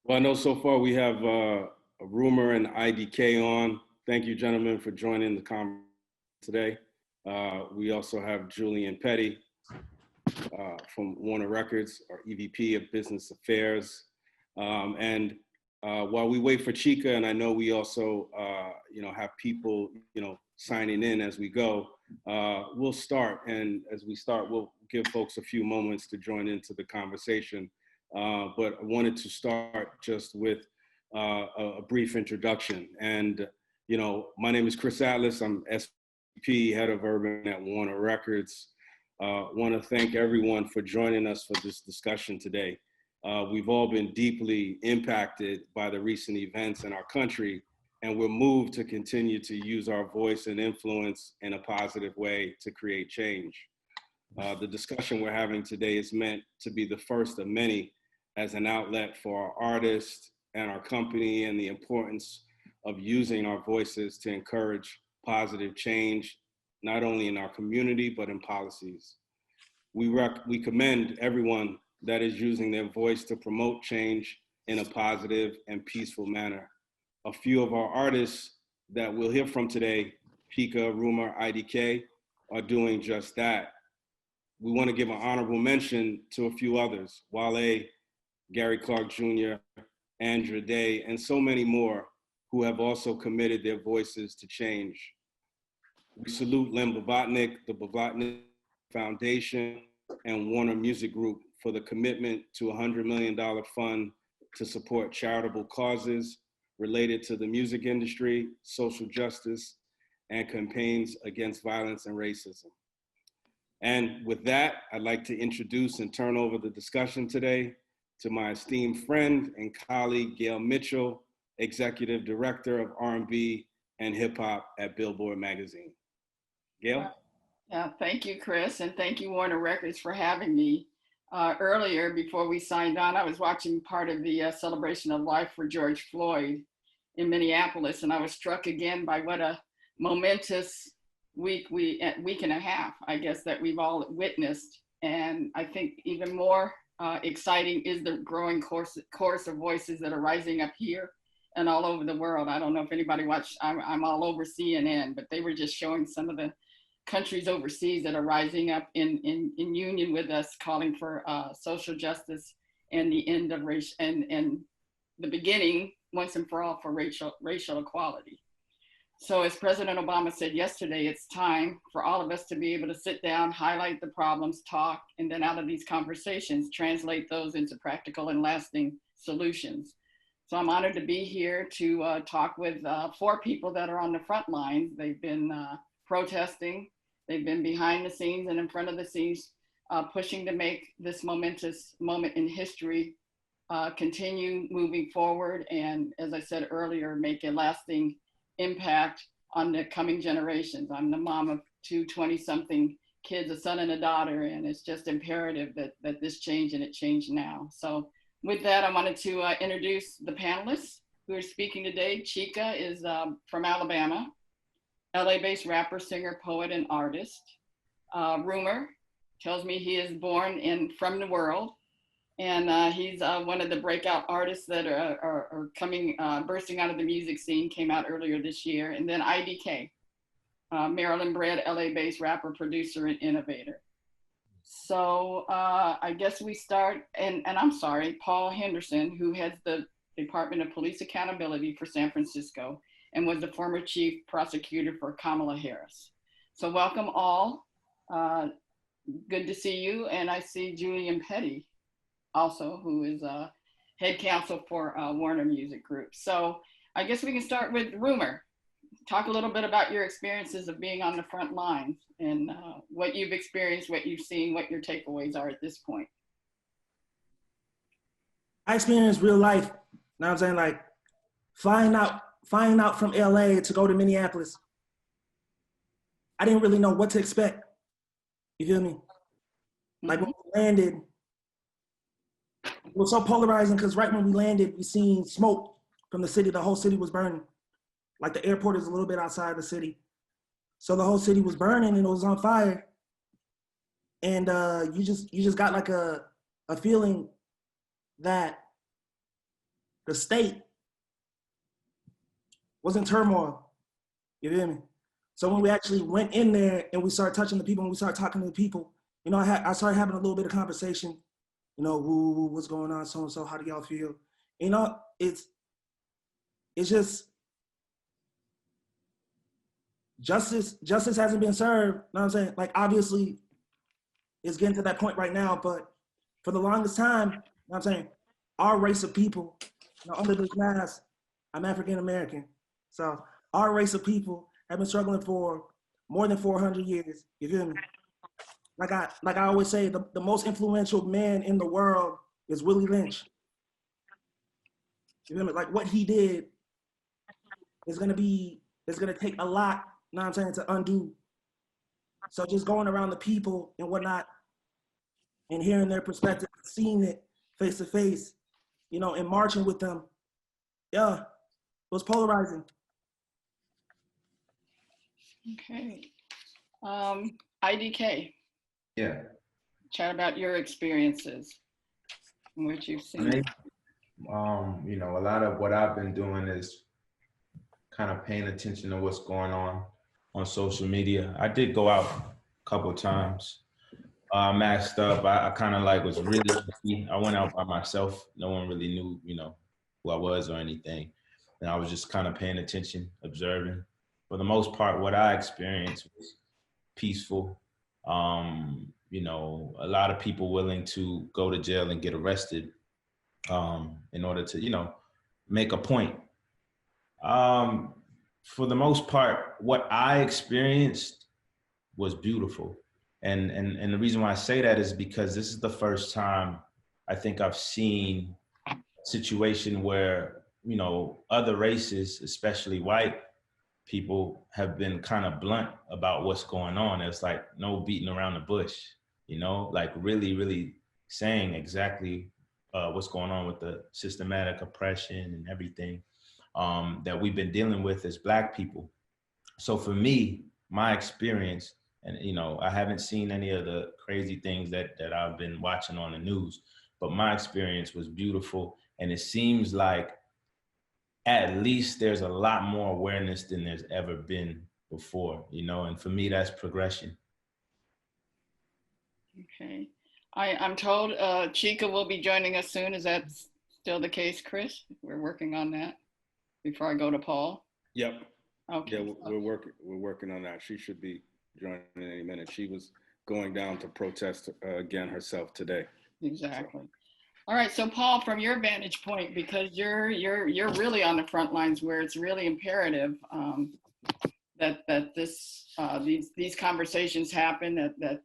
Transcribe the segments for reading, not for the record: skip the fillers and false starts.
Well, I know so far we have a rumor and IDK on. Thank you, gentlemen, for joining the conversation today. We also have Julian Petty from Warner Records, our EVP of Business Affairs. And while we wait for Chica, and I know we also, have people, signing in as we go, we'll start. And as we start, we'll give folks a few moments to join into the conversation. But I wanted to start just with a brief introduction. And, my name is Chris Atlas. I'm SVP, Head of Urban at Warner Records. Want to thank everyone for joining us for this discussion today. We've all been deeply impacted by the recent events in our country, and we're moved to continue to use our voice and influence in a positive way to create change. The discussion we're having today is meant to be the first of many as an outlet for our artists and our company, and the importance of using our voices to encourage positive change, not only in our community, but in policies. We commend everyone that is using their voice to promote change in a positive and peaceful manner. A few of our artists that we'll hear from today, Pika, Rumor, IDK, are doing just that. We want to give an honorable mention to a few others: Wale, Gary Clark Jr., Andra Day, and so many more who have also committed their voices to change. We salute Len Blavatnik, the Blavatnik Foundation, and Warner Music Group for the commitment to a $100 million fund to support charitable causes related to the music industry, social justice, and campaigns against violence and racism. And with that, I'd like to introduce and turn over the discussion today to my esteemed friend and colleague, Gail Mitchell, Executive Director of R&B and Hip Hop at Billboard magazine. Gail? Yeah, thank you, Chris, and thank you, Warner Records, for having me. Earlier, before we signed on, I was watching part of the celebration of life for George Floyd in Minneapolis, and I was struck again by what a momentous week and a half, I guess, that we've all witnessed. And I think even more exciting is the growing chorus of voices that are rising up here and all over the world. I don't know if anybody watched, I'm all over CNN, but they were just showing some of the countries overseas that are rising up in union with us, calling for social justice and the end of race and the beginning once and for all for racial equality. So as President Obama said yesterday, it's time for all of us to be able to sit down, highlight the problems, talk, and then out of these conversations, translate those into practical and lasting solutions. So I'm honored to be here to talk with 4 people that are on the front lines. They've been protesting, they've been behind the scenes and in front of the scenes, pushing to make this momentous moment in history continue moving forward, and as I said earlier, make a lasting impact on the coming generations. I'm the mom of 2 20-something kids, a son and a daughter, and it's just imperative that this change, and it changed now. So with that, I wanted to introduce the panelists who are speaking today. Chica is from Alabama, LA-based rapper, singer, poet, and artist. Rumor tells me he is born from the world, and he's one of the breakout artists that are coming, bursting out of the music scene, came out earlier this year. And then IDK, Maryland-bred, LA-based rapper, producer, and innovator. So I guess we start, and I'm sorry, Paul Henderson, who heads the Department of Police Accountability for San Francisco and was the former chief prosecutor for Kamala Harris. So welcome all. Good to see you. And I see Julian Petty also, who is head counsel for Warner Music Group. So I guess we can start with Rumor. Talk a little bit about your experiences of being on the front lines and what you've experienced, what you've seen, what your takeaways are at this point. I experienced real life. You know what I'm saying? Like flying out from LA to go to Minneapolis. I didn't really know what to expect. You feel me? Like when we landed, it was so polarizing because right when we landed, we seen smoke from the city. The whole city was burning. Like the airport is a little bit outside the city. So the whole city was burning and it was on fire. And you just got like a feeling that the state was in turmoil. You feel me? So when we actually went in there and we started touching the people and we started talking to the people, you know, I started having a little bit of conversation, you know, what's going on, so and so, how do y'all feel? You know, it's just justice hasn't been served. You know what I'm saying? Like, obviously, it's getting to that point right now, but for the longest time, you know what I'm saying, our race of people, you know, under this mask, I'm African American. So our race of people have been struggling for more than 400 years. You feel me? Like I always say, the most influential man in the world is Willie Lynch. You feel me? Like, what he did is gonna take a lot, you know what I'm saying, to undo. So just going around the people and whatnot and hearing their perspective, seeing it face to face, you know, and marching with them, yeah, it was polarizing. Okay. IDK, Yeah. chat about your experiences and what you've I seen. mean, you know, a lot of what I've been doing is kind of paying attention to what's going on social media. I did go out a couple of times, masked up. I kind of like was really lucky. I went out by myself. No one really knew, you know, who I was or anything. And I was just kind of paying attention, observing. For the most part, what I experienced was peaceful. You know, a lot of people willing to go to jail and get arrested in order to, you know, make a point. For the most part, what I experienced was beautiful. And the reason why I say that is because this is the first time I think I've seen a situation where, you know, other races, especially white people, have been kind of blunt about what's going on. It's like no beating around the bush, you know, like really, really saying exactly what's going on with the systematic oppression and everything that we've been dealing with as Black people. So for me, my experience, and you know, I haven't seen any of the crazy things that I've been watching on the news, but my experience was beautiful. And it seems like at least there's a lot more awareness than there's ever been before, you know, and for me, that's progression. Okay. I'm told Chica will be joining us soon. Is that still the case, Chris? We're working on that before I go to Paul. Yep. Okay. Yeah, we're working on that. She should be joining in any minute. She was going down to protest again herself today. Exactly. All right. So Paul, from your vantage point, because you're really on the front lines where it's really imperative that these conversations happen, that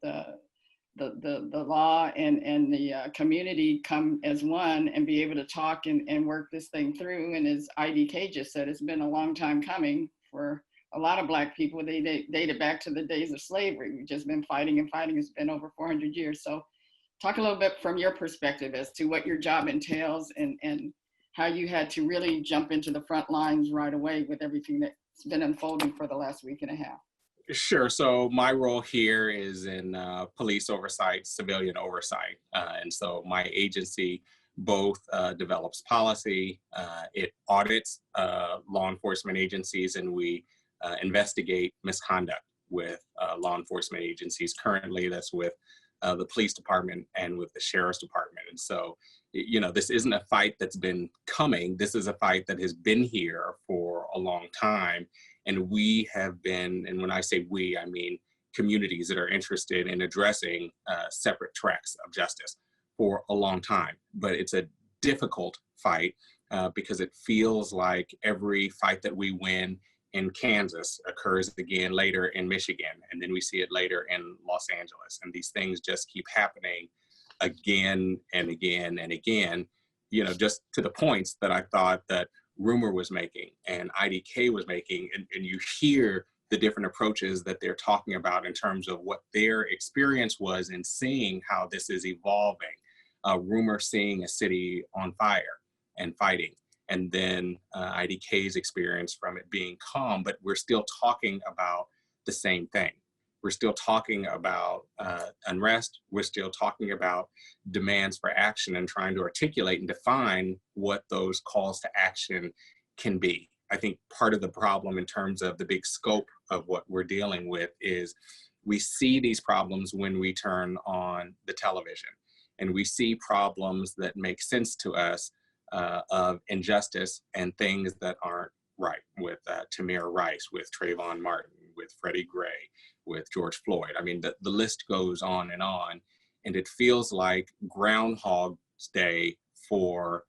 the law and the community come as one and be able to talk and work this thing through. And as IDK just said, it's been a long time coming for a lot of Black people. They dated back to the days of slavery. We've just been fighting and fighting. It's been over 400 years. So talk a little bit from your perspective as to what your job entails and how you had to really jump into the front lines right away with everything that's been unfolding for the last week and a half. Sure. So my role here is in police oversight, civilian oversight. And so my agency both develops policy, it audits law enforcement agencies, and we investigate misconduct with law enforcement agencies. Currently, that's with the police department and with the sheriff's department. And so, you know, this isn't a fight that's been coming. This is a fight that has been here for a long time. And we have been, and when I say we, I mean communities that are interested in addressing separate tracks of justice for a long time. But it's a difficult fight because it feels like every fight that we win in Kansas occurs again later in Michigan, and then we see it later in Los Angeles. And these things just keep happening again and again and again, you know, just to the points that I thought that Rumor was making and IDK was making, and you hear the different approaches that they're talking about in terms of what their experience was in seeing how this is evolving. Rumor seeing a city on fire and fighting, and then IDK's experience from it being calm, but we're still talking about the same thing, We're still talking about unrest. We're still talking about demands for action and trying to articulate and define what those calls to action can be. I think part of the problem in terms of the big scope of what we're dealing with is we see these problems when we turn on the television, and we see problems that make sense to us of injustice and things that aren't right, with Tamir Rice, with Trayvon Martin, with Freddie Gray, with George Floyd. I mean, the list goes on, and it feels like Groundhog's Day for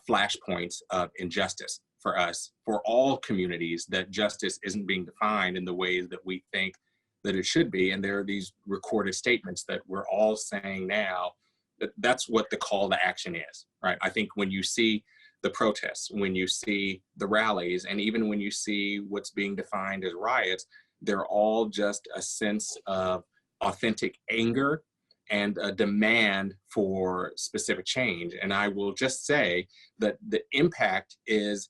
flashpoints of injustice for us, for all communities, that justice isn't being defined in the ways that we think that it should be. And there are these recorded statements that we're all saying now that that's what the call to action is, right? I think when you see the protests, when you see the rallies, and even when you see what's being defined as riots, they're all just a sense of authentic anger and a demand for specific change. And I will just say that the impact is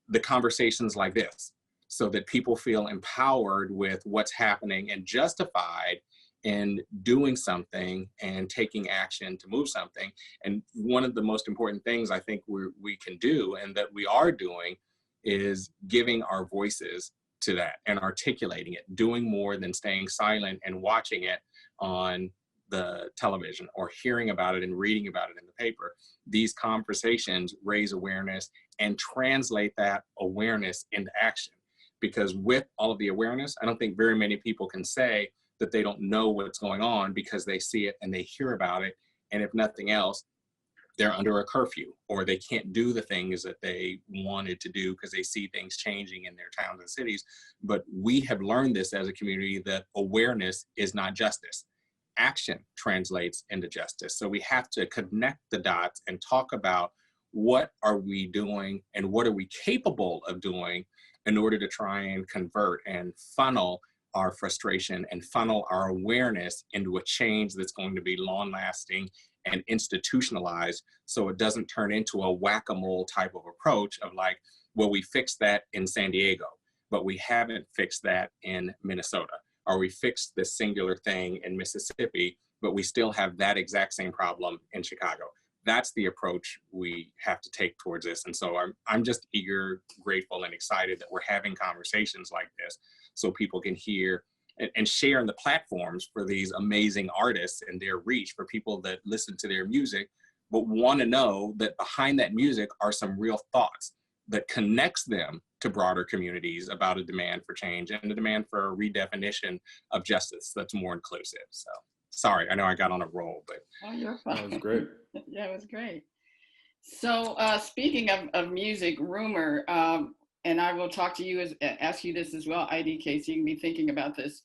the conversations like this, so that people feel empowered with what's happening and justified in doing something and taking action to move something. And one of the most important things I think we can do, and that we are doing, is giving our voices to that and articulating it, doing more than staying silent and watching it on the television or hearing about it and reading about it in the paper. These conversations raise awareness and translate that awareness into action. Because with all of the awareness, I don't think very many people can say that they don't know what's going on, because they see it and they hear about it. And if nothing else, they're under a curfew, or they can't do the things that they wanted to do because they see things changing in their towns and cities. But we have learned this as a community, that awareness is not justice. Action translates into justice. So we have to connect the dots and talk about what are we doing and what are we capable of doing in order to try and convert and funnel our frustration and funnel our awareness into a change that's going to be long-lasting and institutionalized, so it doesn't turn into a whack-a-mole type of approach of like, well, we fixed that in San Diego, but we haven't fixed that in Minnesota, or we fixed this singular thing in Mississippi, but we still have that exact same problem in Chicago. That's the approach we have to take towards this. And so I'm just eager, grateful, and excited that we're having conversations like this, so people can hear and share in the platforms for these amazing artists and their reach, for people that listen to their music, but want to know that behind that music are some real thoughts that connects them to broader communities about a demand for change and a demand for a redefinition of justice that's more inclusive. So sorry, I know I got on a roll, but. Oh, you're fine. That was great. Yeah, it was great. So speaking of music, rumor, and I will talk to you, ask you this as well, IDK, so you can be thinking about this.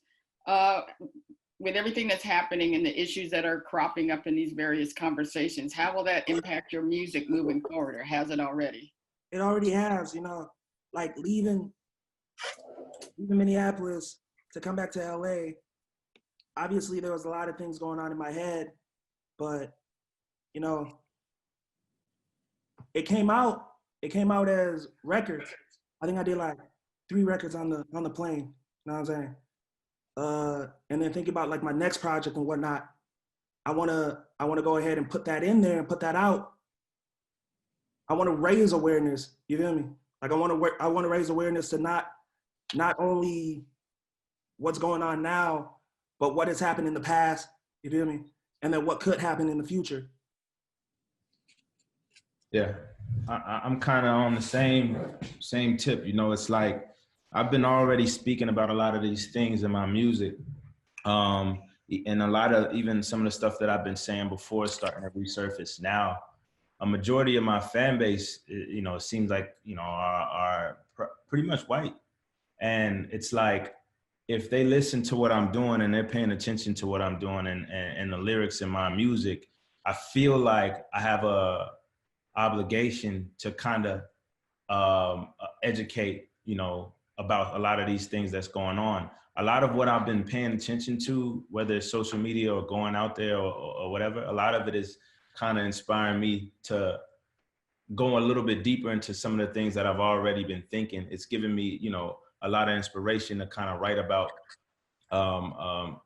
With everything that's happening and the issues that are cropping up in these various conversations, how will that impact your music moving forward, or has it already? It already has, you know, like leaving Minneapolis to come back to LA. Obviously, there was a lot of things going on in my head, but, you know, it came out as records. I think I did like 3 records on the plane, you know what I'm saying? And then think about like my next project and whatnot. I wanna go ahead and put that in there and put that out. I wanna raise awareness, you feel me? Like I wanna raise awareness to not only what's going on now, but what has happened in the past, you feel me? And then what could happen in the future. Yeah, I'm kind of on the same tip. You know, it's like I've been already speaking about a lot of these things in my music, and a lot of even some of the stuff that I've been saying before starting to resurface now. A majority of my fan base, you know, it seems like, you know, are pretty much white, and it's like if they listen to what I'm doing and they're paying attention to what I'm doing and the lyrics in my music, I feel like I have a obligation to kind of educate, you know, about a lot of these things that's going on. A lot of what I've been paying attention to, whether it's social media or going out there or whatever, a lot of it is kind of inspiring me to go a little bit deeper into some of the things that I've already been thinking. It's given me, you know, a lot of inspiration to kind of write about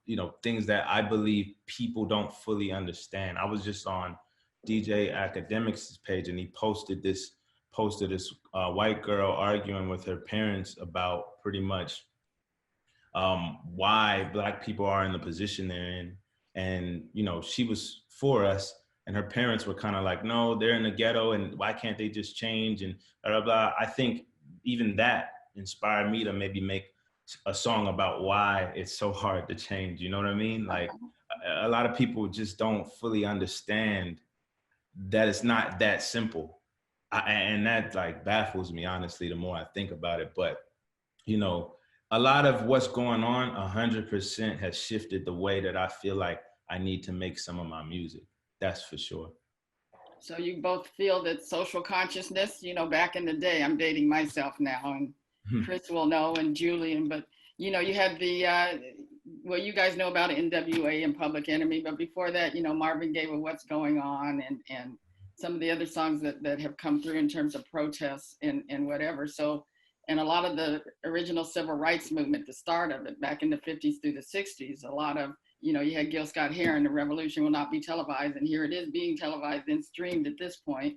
you know, things that I believe people don't fully understand. I was just on DJ Academics' page, and he posted this white girl arguing with her parents about pretty much why Black people are in the position they're in. And, you know, she was for us, and her parents were kind of like, no, they're in the ghetto, and why can't they just change, and blah, blah, blah. I think even that inspired me to maybe make a song about why it's so hard to change. You know what I mean? Like, a lot of people just don't fully understand that it's not that simple. And that like baffles me, honestly, the more I think about it. But, you know, a lot of what's going on 100% has shifted the way that I feel like I need to make some of my music. That's for sure. So you both feel that social consciousness, you know, back in the day, I'm dating myself now, and Chris will know, and Julian, but you know, you had the, well, you guys know about NWA and Public Enemy, but before that, you know, Marvin Gaye with What's Going On, and some of the other songs that have come through in terms of protests and whatever. So, and a lot of the original civil rights movement, the start of it back in the 50s through the 60s, a lot of, you know, you had Gil Scott-Heron, The Revolution Will Not Be Televised, and here it is being televised and streamed at this point.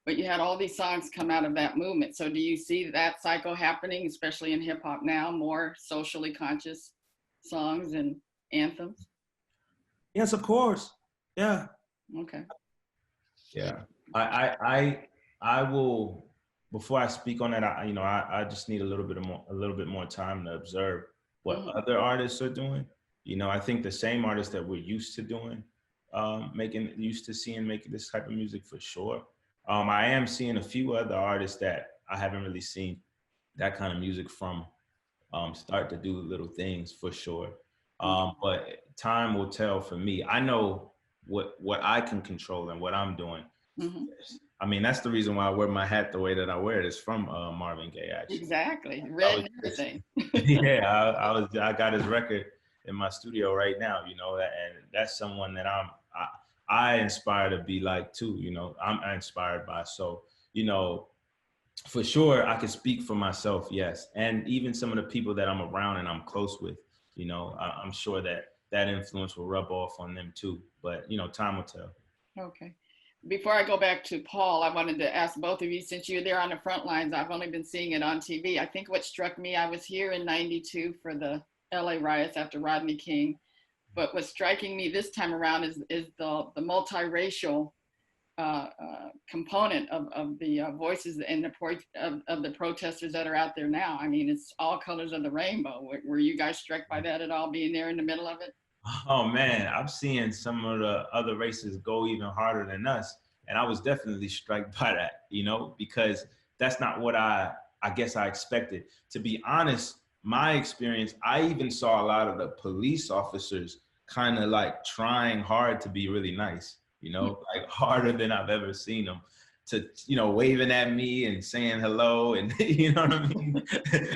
But you had all these songs come out of that movement. So do you see that cycle happening, especially in hip hop now, more socially conscious songs and anthems? Yes, of course. Yeah. Okay. Yeah, I will. Before I speak on that, I just need a little bit more time to observe what other artists are doing. You know, I think the same artists that we're used to doing, used to seeing making this type of music for sure. I am seeing a few other artists that I haven't really seen that kind of music from start to do little things for sure. But time will tell for me. I know what I can control and what I'm doing. I mean, that's the reason why I wear my hat the way that I wear it. It's from Marvin Gaye, actually. Exactly, red and everything. Yeah, I got his record in my studio right now, you know, and that's someone that I inspire to be like too, you know, I'm inspired by. So, you know, for sure, I can speak for myself, yes. And even some of the people that I'm around and I'm close with, you know, I'm sure that influence will rub off on them too. But, you know, time will tell. Okay. Before I go back to Paul, I wanted to ask both of you, since you're there on the front lines, I've only been seeing it on TV. I think what struck me, I was here in '92 for the LA riots after Rodney King. But what's striking me this time around is the multiracial component of the voices and of the protesters that are out there now. I mean, it's all colors of the rainbow. Were you guys struck by that at all, being there in the middle of it? Oh man, I'm seeing some of the other races go even harder than us. And I was definitely struck by that, you know, because that's not what I guess I expected. To be honest, my experience, I even saw a lot of the police officers kind of like trying hard to be really nice, you know, like harder than I've ever seen them, to, you know, waving at me and saying hello and, you know what I mean?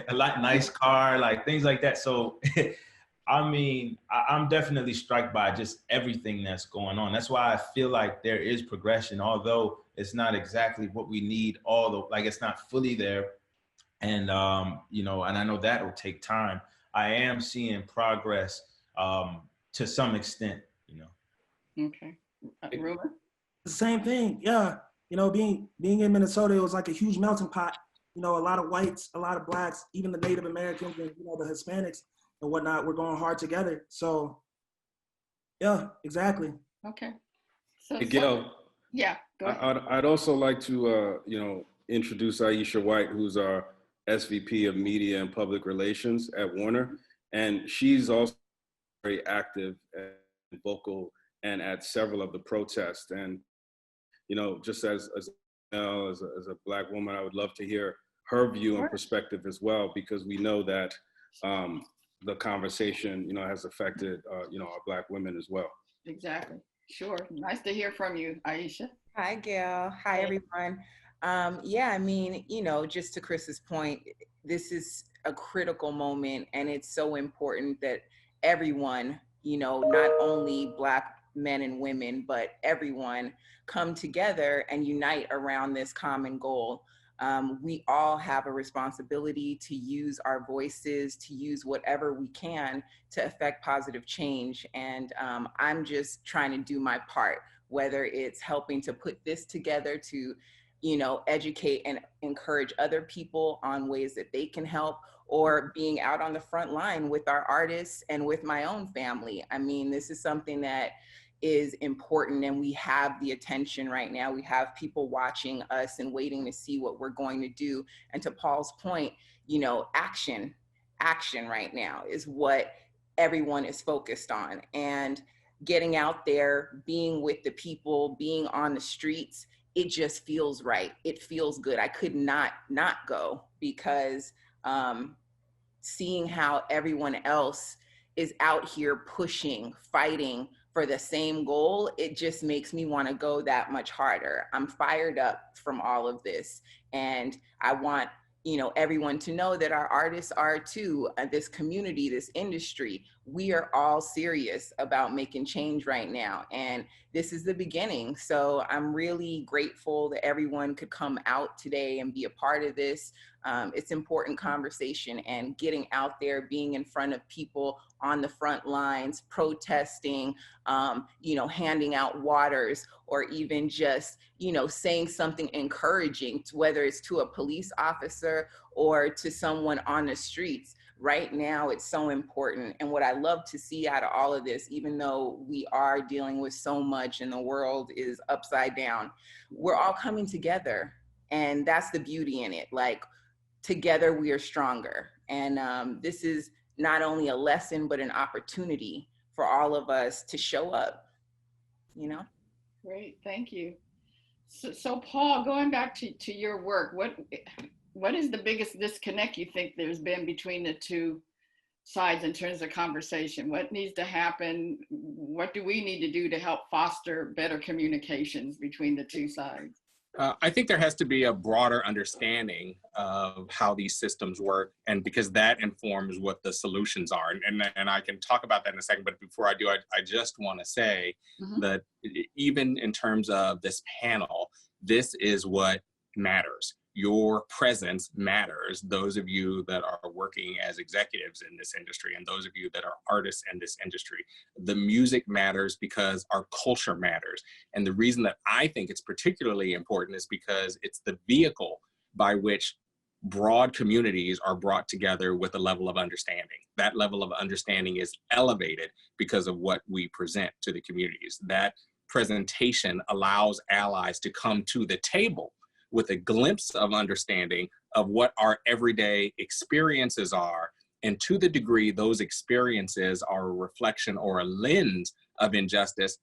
A lot nice car, like things like that. So, I mean, I'm definitely struck by just everything that's going on. That's why I feel like there is progression, although it's not exactly what we need, like it's not fully there. And, you know, and I know that will take time. I am seeing progress to some extent, you know. Okay. Ruben? The same thing, yeah. You know, being in Minnesota, it was like a huge melting pot. You know, a lot of whites, a lot of blacks, even the Native Americans and, you know, the Hispanics and whatnot, we're going hard together. So, yeah, exactly. Okay. So, Hey, Gail, yeah, go ahead. I'd also like to, you know, introduce Aisha White, who's our SVP of Media and Public Relations at Warner. And she's also very active and vocal and at several of the protests. And, you know, just as a Black woman, I would love to hear her view and perspective as well, because we know that the conversation, you know, has affected, you know, our Black women as well. Exactly. Sure. Nice to hear from you, Aisha. Hi, Gail. Hi, everyone. Yeah, I mean, you know, just to Chris's point, this is a critical moment, and it's so important that everyone, you know, not only Black men and women, but everyone come together and unite around this common goal. We all have a responsibility to use our voices, to use whatever we can to affect positive change. And I'm just trying to do my part, whether it's helping to put this together to, educate and encourage other people on ways that they can help, or being out on the front line with our artists and with my own family. I mean, this is something that is important, and we have the attention right now. We have people watching us and waiting to see what we're going to do. And to Paul's point, action right now is what everyone is focused on. And getting out there, being with the people, being on the streets, it just feels right. It feels good. I could not go, because seeing how everyone else is out here pushing, fighting for the same goal, it just makes me want to go that much harder. I'm fired up from all of this. And I want, everyone to know that our artists are too, this community, this industry, we are all serious about making change right now. And this is the beginning. So I'm really grateful that everyone could come out today and be a part of this. It's important conversation, and getting out there, being in front of people on the front lines, protesting, handing out waters, or even just, saying something encouraging, whether it's to a police officer or to someone on the streets. Right now, it's so important. And what I love to see out of all of this, even though we are dealing with so much and the world is upside down, we're all coming together. And that's the beauty in it. Like, together we are stronger. And this is not only a lesson, but an opportunity for all of us to show up, Great, thank you. So Paul, going back to your work, what is the biggest disconnect you think there's been between the two sides in terms of conversation? What needs to happen? What do we need to do to help foster better communications between the two sides? I think there has to be a broader understanding of how these systems work, and because that informs what the solutions are. And I can talk about that in a second, but before I do, I just want to say that even in terms of this panel, this is what matters. Your presence matters. Those of you that are working as executives in this industry, and those of you that are artists in this industry, the music matters because our culture matters. And the reason that I think it's particularly important is because it's the vehicle by which broad communities are brought together with a level of understanding. That level of understanding is elevated because of what we present to the communities. That presentation allows allies to come to the table with a glimpse of understanding of what our everyday experiences are. And to the degree those experiences are a reflection or a lens of injustice,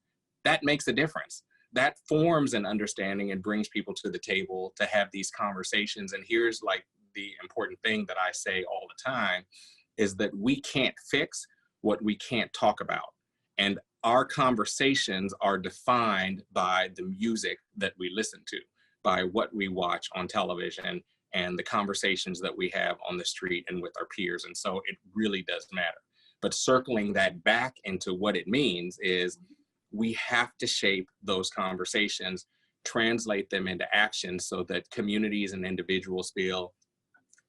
that makes a difference. That forms an understanding and brings people to the table to have these conversations. And here's like the important thing that I say all the time is that we can't fix what we can't talk about. And our conversations are defined by the music that we listen to, by what we watch on television, and the conversations that we have on the street and with our peers. And so it really does matter. But circling that back into what it means is we have to shape those conversations, translate them into action so that communities and individuals feel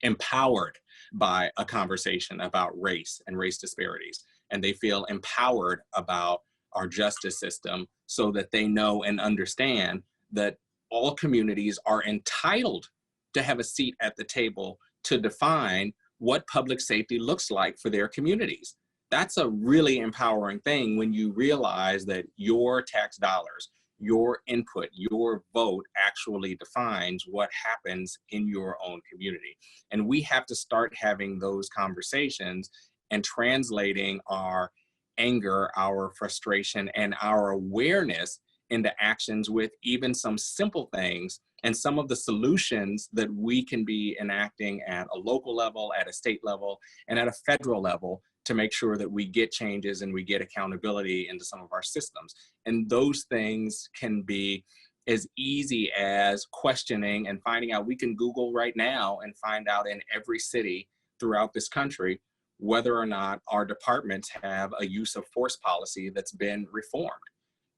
empowered by a conversation about race and race disparities. And they feel empowered about our justice system so that they know and understand that all communities are entitled to have a seat at the table to define what public safety looks like for their communities. That's a really empowering thing when you realize that your tax dollars, your input, your vote actually defines what happens in your own community. And we have to start having those conversations and translating our anger, our frustration, and our awareness into actions with even some simple things and some of the solutions that we can be enacting at a local level, at a state level, and at a federal level to make sure that we get changes and we get accountability into some of our systems. And those things can be as easy as questioning and finding out. We can Google right now and find out in every city throughout this country whether or not our departments have a use of force policy that's been reformed.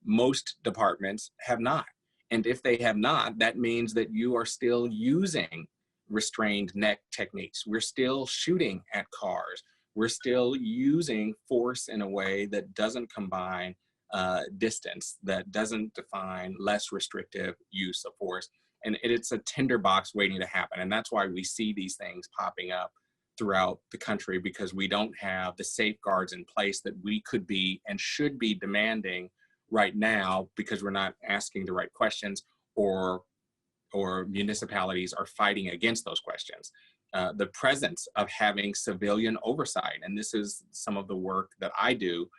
Most departments have not. And if they have not, that means that you are still using restrained neck techniques. We're still shooting at cars. We're still using force in a way that doesn't combine distance, that doesn't define less restrictive use of force. And it's a tinderbox waiting to happen. And that's why we see these things popping up throughout the country, because we don't have the safeguards in place that we could be and should be demanding right now, because we're not asking the right questions, or municipalities are fighting against those questions. The presence of having civilian oversight, and this is some of the work that I do,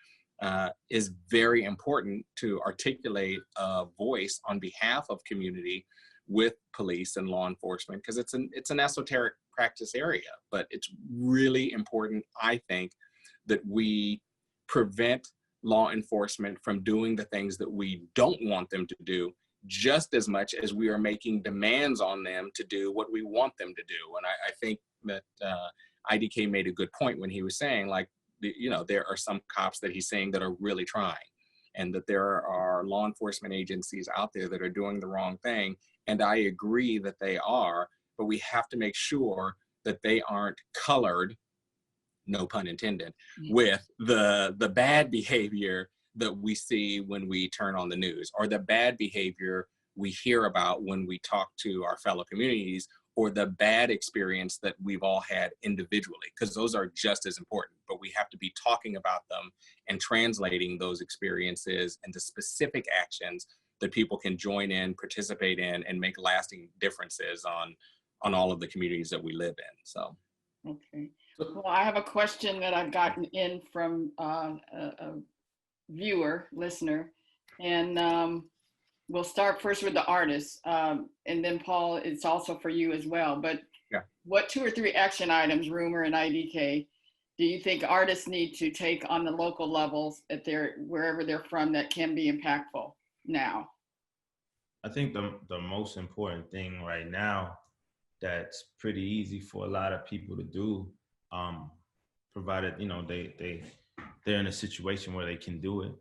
is very important to articulate a voice on behalf of community with police and law enforcement, because it's an esoteric practice area, but it's really important, I think, that we prevent law enforcement from doing the things that we don't want them to do, just as much as we are making demands on them to do what we want them to do. And I think that IDK made a good point when he was saying, like, there are some cops that he's saying that are really trying, and that there are law enforcement agencies out there that are doing the wrong thing. And I agree that they are, but we have to make sure that they aren't colored, no pun intended, with the bad behavior that we see when we turn on the news, or the bad behavior we hear about when we talk to our fellow communities, or the bad experience that we've all had individually, because those are just as important. But we have to be talking about them and translating those experiences into specific actions that people can join in, participate in, and make lasting differences on all of the communities that we live in. So. Okay. Well, I have a question that I've gotten in from a viewer, listener, and we'll start first with the artists, and then Paul, it's also for you as well. But yeah, what 2 or 3 action items, Rumor and IDK, do you think artists need to take on the local levels at wherever they're from that can be impactful now? I think the most important thing right now that's pretty easy for a lot of people to do, provided they're in a situation where they can do it,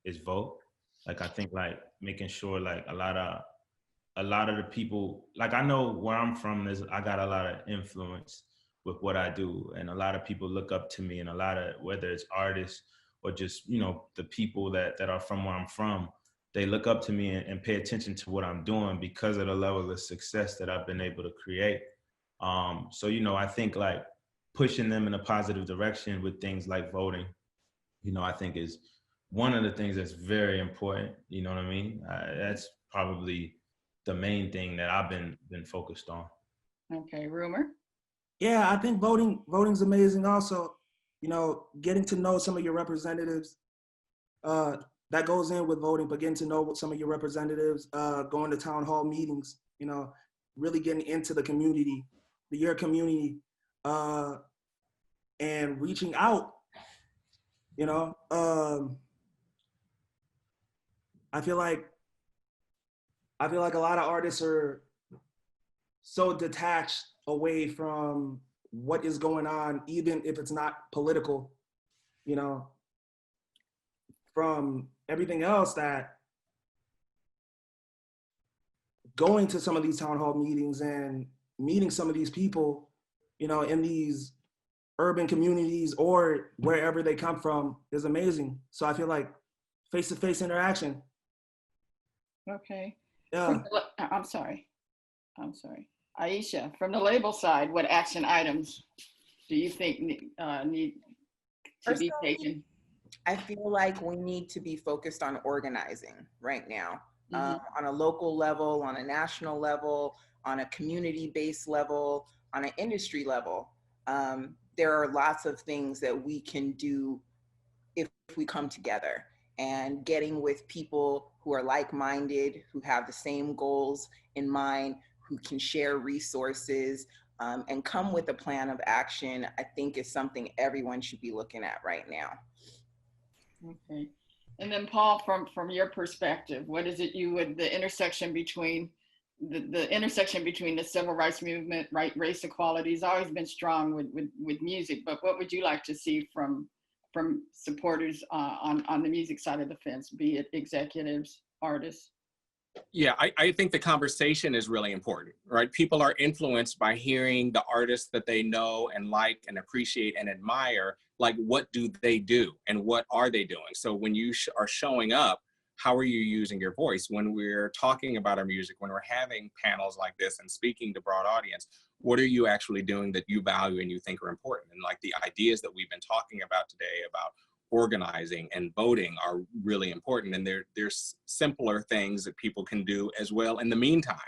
is vote. Like, I think, like, making sure, like, a lot of the people, like, I know where I'm from, I got a lot of influence with what I do, and a lot of people look up to me, and a lot of, whether it's artists or just the people that are from where I'm from, they look up to me and pay attention to what I'm doing because of the level of success that I've been able to create. So, I think, like, pushing them in a positive direction with things like voting, I think is one of the things that's very important. You know what I mean? That's probably the main thing that I've been focused on. Okay, Rumor? Yeah, I think voting's amazing also. Getting to know some of your representatives, that goes in with voting, but getting to know some of your representatives, going to town hall meetings, really getting into the community, your community, and reaching out, I feel like a lot of artists are so detached away from what is going on, even if it's not political, from everything else, that going to some of these town hall meetings and meeting some of these people, in these urban communities or wherever they come from is amazing. So I feel like face-to-face interaction. Okay. Yeah. I'm sorry. Aisha, from the label side, what action items do you think need to be taken? I feel like we need to be focused on organizing right now, on a local level, on a national level, on a community-based level, on an industry level. There are lots of things that we can do if we come together, and getting with people who are like-minded, who have the same goals in mind, who can share resources, and come with a plan of action, I think is something everyone should be looking at right now. Okay. And then Paul, from your perspective, what is it the intersection between the civil rights movement, race equality has always been strong with music, but what would you like to see from supporters on the music side of the fence, be it executives, artists? Yeah, I think the conversation is really important, right? People are influenced by hearing the artists that they know and like and appreciate and admire. Like, what do they do and what are they doing? So when you are showing up, how are you using your voice? When we're talking about our music, when we're having panels like this and speaking to broad audience, what are you actually doing that you value and you think are important? And like the ideas that we've been talking about today about organizing and voting are really important. And there's simpler things that people can do as well in the meantime,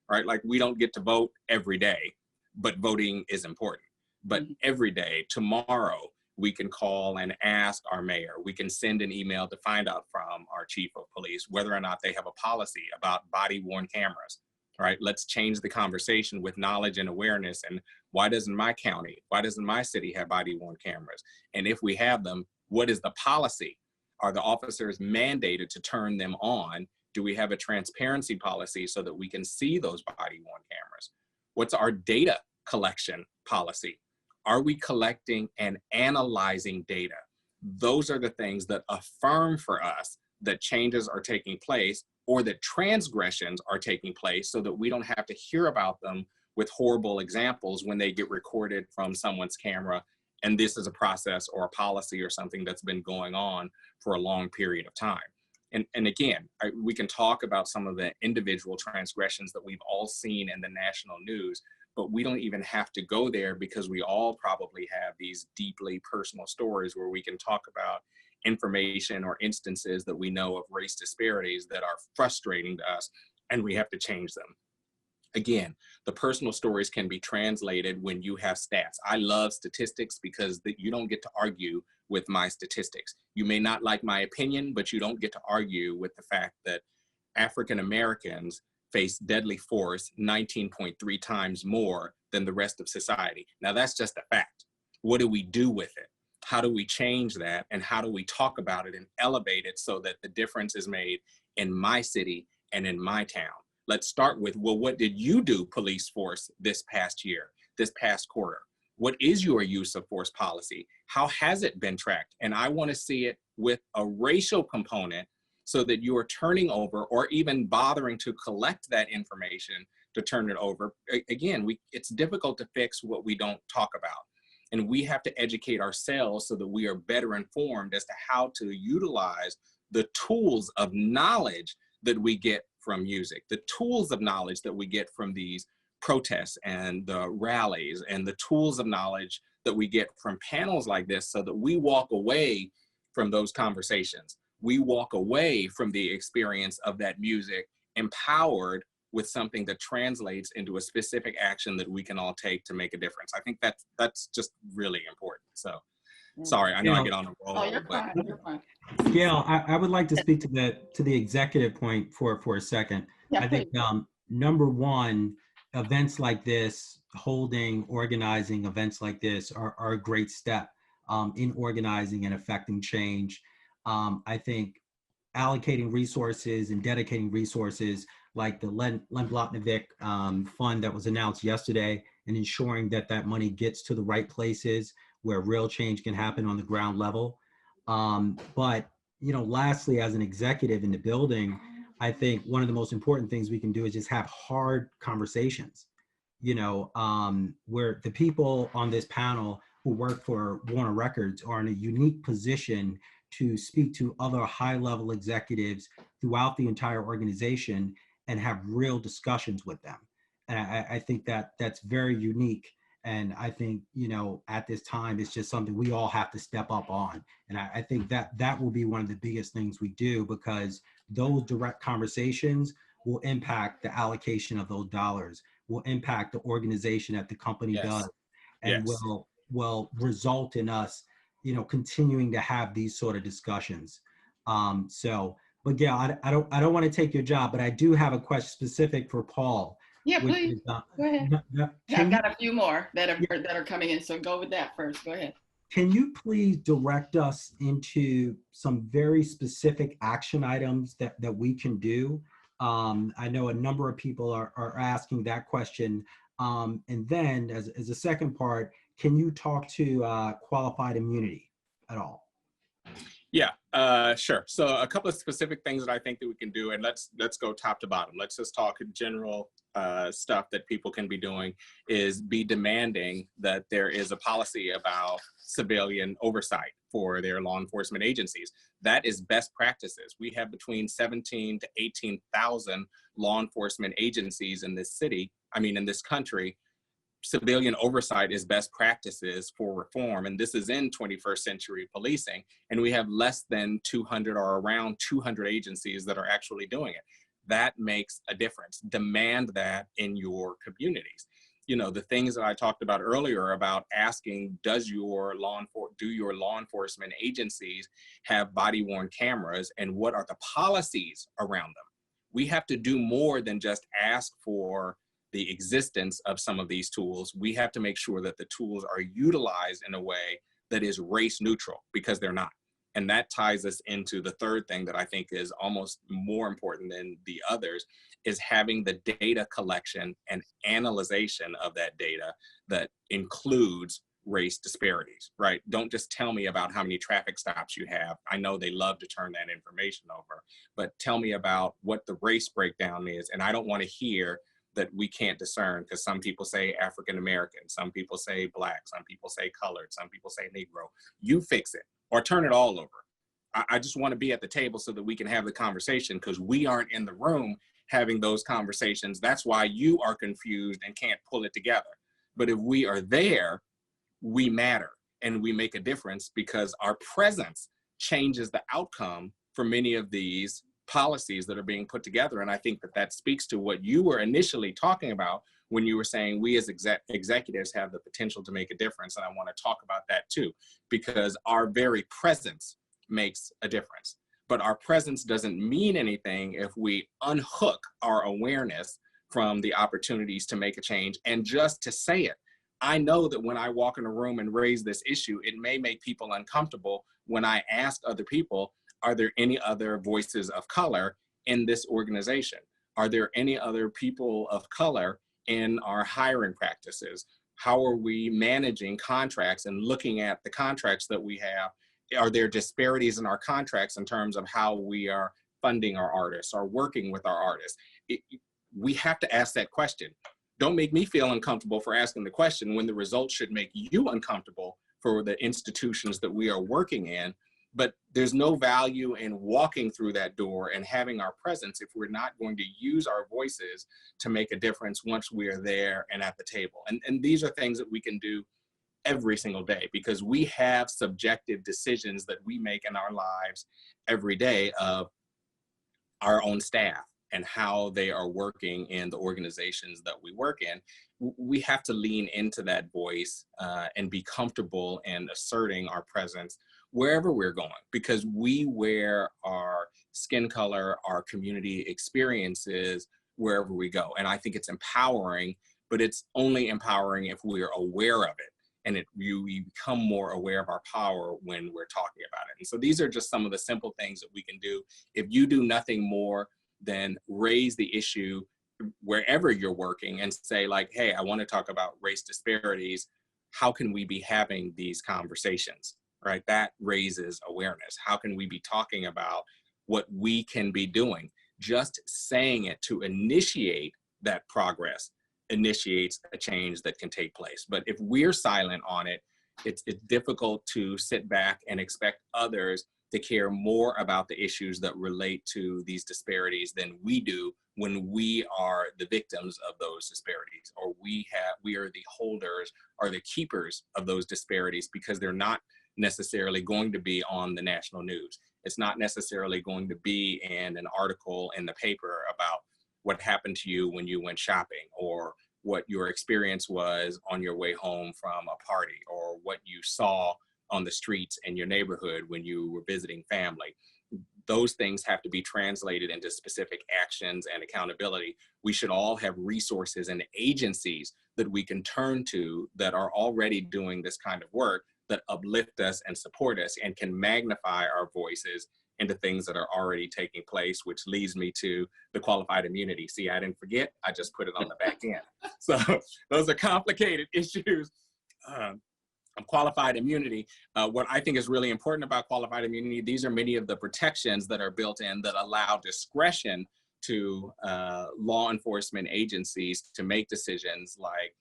right? Like we don't get to vote every day, but voting is important. But every day, tomorrow, we can call and ask our mayor. We can send an email to find out from our chief of police whether or not they have a policy about body-worn cameras, right? Let's change the conversation with knowledge and awareness. And why doesn't my county, why doesn't my city have body-worn cameras? And if we have them, what is the policy? Are the officers mandated to turn them on? Do we have a transparency policy so that we can see those body-worn cameras? What's our data collection policy? Are we collecting and analyzing data? Those are the things that affirm for us that changes are taking place or that transgressions are taking place so that we don't have to hear about them with horrible examples when they get recorded from someone's camera. And this is a process or a policy or something that's been going on for a long period of time. And again, we can talk about some of the individual transgressions that we've all seen in the national news, but we don't even have to go there because we all probably have these deeply personal stories where we can talk about information or instances that we know of race disparities that are frustrating to us, and we have to change them. Again, the personal stories can be translated when you have stats. I love statistics because you don't get to argue with my statistics. You may not like my opinion, but you don't get to argue with the fact that African Americans face deadly force 19.3 times more than the rest of society. Now that's just a fact. What do we do with it? How do we change that? And how do we talk about it and elevate it so that the difference is made in my city and in my town? Let's start with, well, what did you do, police force, this past year, this past quarter? What is your use of force policy? How has it been tracked? And I want to see it with a racial component so that you are turning over or even bothering to collect that information to turn it over. Again, it's difficult to fix what we don't talk about. And we have to educate ourselves so that we are better informed as to how to utilize the tools of knowledge that we get from music, the tools of knowledge that we get from these protests and the rallies, and the tools of knowledge that we get from panels like this so that we walk away from those conversations. We walk away from the experience of that music empowered with something that translates into a specific action that we can all take to make a difference. I think that's just really important. So sorry, I know I get on a roll. Oh, you're fine. You're fine. Gail, I would like to speak to the executive point for a second. Yeah, I think number one, events like this, organizing events like this are a great step in organizing and affecting change. I think allocating resources and dedicating resources like the Len Blotnovic fund that was announced yesterday, and ensuring that that money gets to the right places where real change can happen on the ground level. But, lastly, as an executive in the building, I think one of the most important things we can do is just have hard conversations, where the people on this panel who work for Warner Records are in a unique position to speak to other high-level executives throughout the entire organization and have real discussions with them. And I think that's very unique. And I think, at this time, it's just something we all have to step up on. And I think that will be one of the biggest things we do, because those direct conversations will impact the allocation of those dollars, will impact the organization that the company does, and will result in us, continuing to have these sort of discussions. But Gail, I don't want to take your job, but I do have a question specific for Paul. Yeah, please. Go ahead. I've got a few more that are coming in, so go with that first. Go ahead. Can you please direct us into some very specific action items that we can do? I know a number of people are asking that question. And then as a second part, can you talk to qualified immunity at all? Yeah, Sure. So a couple of specific things that I think that we can do, and let's go top to bottom. Let's just talk general stuff that people can be doing, is be demanding that there is a policy about civilian oversight for their law enforcement agencies. That is best practices. We have between 17 to 18,000 law enforcement agencies in this in this country. Civilian oversight is best practices for reform. And this is in 21st century policing. And we have less than 200 or around 200 agencies that are actually doing it. That makes a difference. Demand that in your communities. You know, the things that I talked about earlier about asking, do your law enforcement agencies have body-worn cameras, and what are the policies around them? We have to do more than just ask for the existence of some of these tools. We have to make sure that the tools are utilized in a way that is race neutral, because they're not. And that ties us into the third thing that I think is almost more important than the others, is having the data collection and analyzation of that data that includes race disparities, right? Don't just tell me about how many traffic stops you have. I know they love to turn that information over, but tell me about what the race breakdown is. And I don't want to hear that we can't discern, because some people say African American, some people say Black, some people say colored, some people say Negro. You fix it or turn it all over. I just want to be at the table so that we can have the conversation, because we aren't in the room having those conversations. That's why you are confused and can't pull it together. But if we are there, we matter and we make a difference, because our presence changes the outcome for many of these policies that are being put together. And I think that that speaks to what you were initially talking about when you were saying we as executives have the potential to make a difference. And I want to talk about that too, because our very presence makes a difference. But our presence doesn't mean anything if we unhook our awareness from the opportunities to make a change. And just to say it, I know that when I walk in a room and raise this issue, it may make people uncomfortable when I ask other people, are there any other voices of color in this organization? Are there any other people of color in our hiring practices? How are we managing contracts and looking at the contracts that we have? Are there disparities in our contracts in terms of how we are funding our artists or working with our artists? We have to ask that question. Don't make me feel uncomfortable for asking the question when the results should make you uncomfortable for the institutions that we are working in. But there's no value in walking through that door and having our presence if we're not going to use our voices to make a difference once we are there and at the table. And these are things that we can do every single day, because we have subjective decisions that we make in our lives every day of our own staff and how they are working in the organizations that we work in. We have to lean into that voice and be comfortable in asserting our presence wherever we're going, because we wear our skin color, our community experiences wherever we go. And I think it's empowering, but it's only empowering if we are aware of it. And we become more aware of our power when we're talking about it. And so these are just some of the simple things that we can do. If you do nothing more than raise the issue wherever you're working and say like, hey, I want to talk about race disparities. How can we be having these conversations, right? That raises awareness. How can we be talking about what we can be doing? Just saying it to initiate that progress initiates a change that can take place. But if we're silent on it, it's difficult to sit back and expect others to care more about the issues that relate to these disparities than we do when we are the victims of those disparities, or we are the holders or the keepers of those disparities, because they're not necessarily going to be on the national news. It's not necessarily going to be in an article in the paper about what happened to you when you went shopping, or what your experience was on your way home from a party, or what you saw on the streets in your neighborhood when you were visiting family. Those things have to be translated into specific actions and accountability. We should all have resources and agencies that we can turn to that are already doing this kind of work, that uplift us and support us and can magnify our voices into things that are already taking place, which leads me to the qualified immunity. See, I didn't forget, I just put it on the back end. So those are complicated issues. qualified immunity, what I think is really important about qualified immunity, these are many of the protections that are built in that allow discretion to law enforcement agencies to make decisions like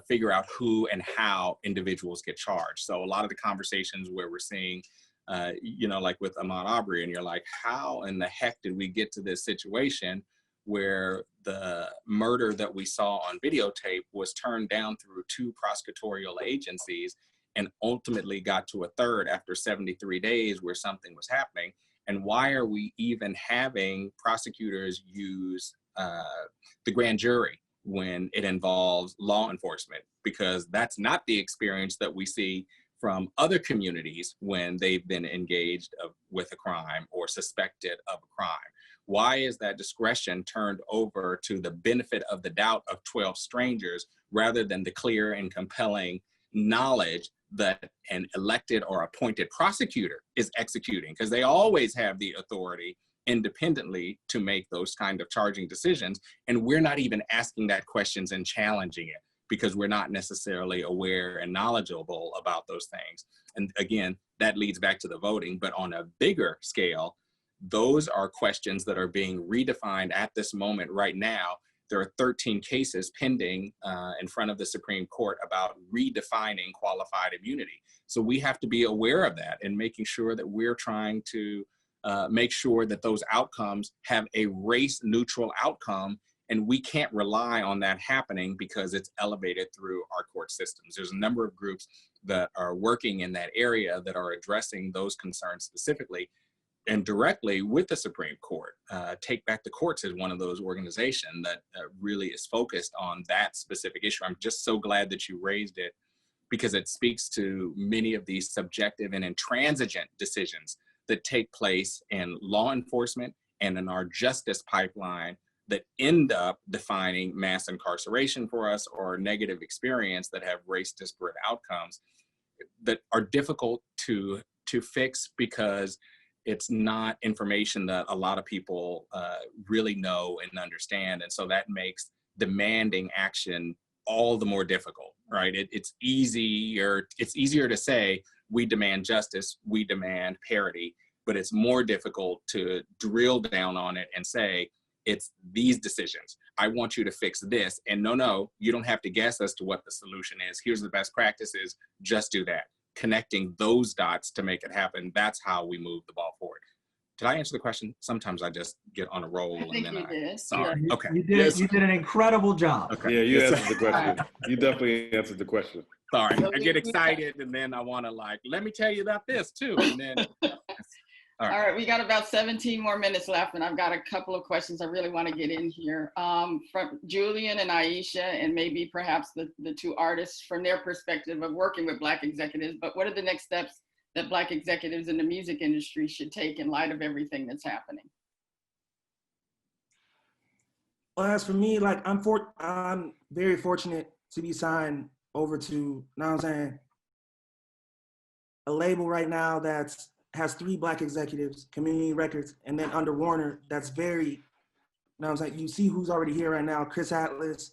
figure out who and how individuals get charged. So a lot of the conversations where we're seeing, you know, like with Ahmaud Arbery, and you're like, how in the heck did we get to this situation where the murder that we saw on videotape was turned down through 2 prosecutorial agencies and ultimately got to a third after 73 days where something was happening? And why are we even having prosecutors use the grand jury when it involves law enforcement? Because that's not the experience that we see from other communities when they've been engaged with a crime or suspected of a crime. Why is that discretion turned over to the benefit of the doubt of 12 strangers rather than the clear and compelling knowledge that an elected or appointed prosecutor is executing? Because they always have the authority independently to make those kind of charging decisions. And we're not even asking that questions and challenging it because we're not necessarily aware and knowledgeable about those things. And again, that leads back to the voting, but on a bigger scale, those are questions that are being redefined at this moment right now. There are 13 cases pending in front of the Supreme Court about redefining qualified immunity. So we have to be aware of that and making sure that we're trying to make sure that those outcomes have a race-neutral outcome, and we can't rely on that happening because it's elevated through our court systems. There's a number of groups that are working in that area that are addressing those concerns specifically and directly with the Supreme Court. Take Back the Courts is one of those organizations that really is focused on that specific issue. I'm just so glad that you raised it because it speaks to many of these subjective and intransigent decisions that take place in law enforcement and in our justice pipeline that end up defining mass incarceration for us or negative experience that have race disparate outcomes that are difficult to fix because it's not information that a lot of people really know and understand. And so that makes demanding action all the more difficult, right? It's easier to say, we demand justice, we demand parity, but it's more difficult to drill down on it and say, it's these decisions. I want you to fix this. And no, you don't have to guess as to what the solution is. Here's the best practices, just do that. Connecting those dots to make it happen. That's how we move the ball forward. Did I answer the question? Sometimes I just get on a roll I think you did. Sorry. Yeah. Okay. You did an incredible job. Okay. Yeah, you answered the question. You definitely answered the question. Sorry. I get excited and then I want to let me tell you about this too. And then All right, we got about 17 more minutes left, and I've got a couple of questions I really want to get in here. From Julian and Aisha, and maybe perhaps the 2 artists from their perspective of working with Black executives, but what are the next steps that Black executives in the music industry should take in light of everything that's happening? Well, as for me, like I'm very fortunate to be signed over to, now I'm saying, a label right now has 3 Black executives, Community Records, and then under Warner, that's very, now I'm saying, you see who's already here right now, Chris Atlas.